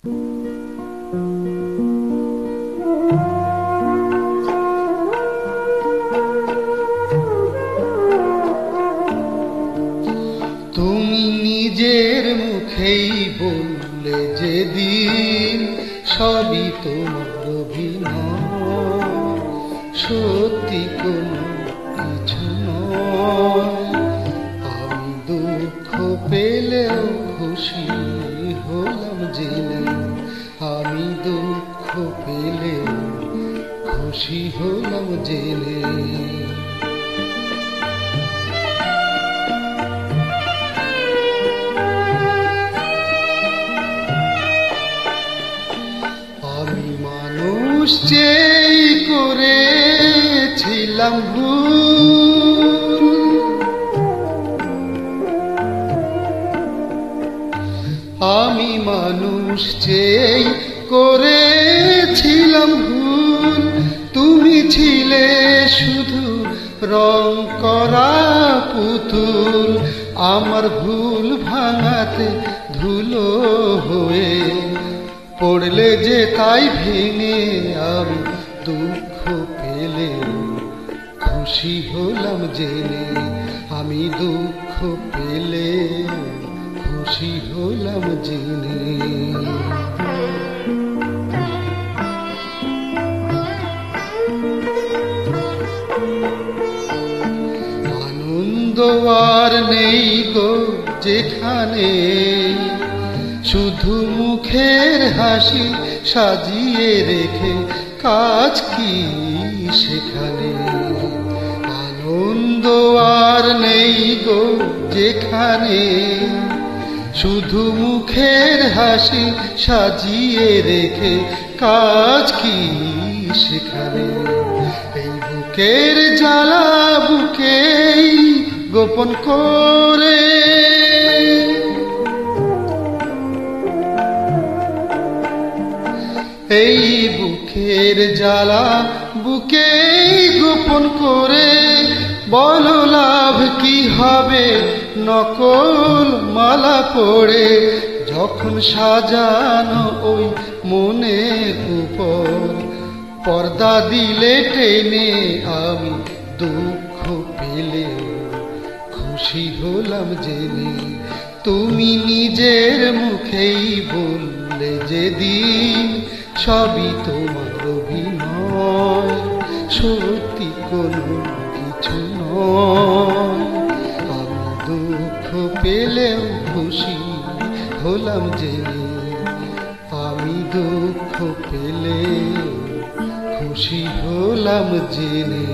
তুমি নিজের মুখেই বললে যেদিন সবই তোমার অভিনয়, সত্যি কোনো কিছু নয়। আমি দুঃখ পেলেও খুশি হলাম জেনে, আমি দুঃখ পেলেও খুশি হলাম জেনে। আমি মানুষ চেয়ে করেছিলাম ভুল, আমি মানুষ চেয়ে করেছিলাম ভুল। তুমি ছিলে শুধু রং করা পুতুল, আমার ভুল ভাঙাতে ধুলো হয়ে পড়লে যে তাই ভেঙে। আমি দুঃখ পেলে খুশি হলাম জেনে, আমি দুঃখ পেলে খুশি হলাম জেনে। আনন্দ আর নেই গো যেখানে, শুধু মুখের হাসি সাজিয়ে রেখে কাজ কি সেখানে। আনন্দ আর নেই গো যেখানে, শুধু মুখের হাসি সাজিয়ে রেখে কাজ কি সেখানে। এই বুকের জ্বালা বুকেই গোপন করে, এই বুকের জ্বালা বুকেই গোপন করে। বলো লাভ কি হবে নকল মালা পড়ে, যখন সাজানো ওই মনের উপর পর্দা দিলে টেনে। আমি দুঃখ পেলে খুশি হলাম জেনে, তুমি নিজের মুখেই বললে যেদিন সবই তোমার অভিনয়, সত্যি কোনো কিছু নয়। আমি দুঃখ পেলেও খুশি হলাম জেনে, আমি দুঃখ পেলে খুশি হলাম জেনে।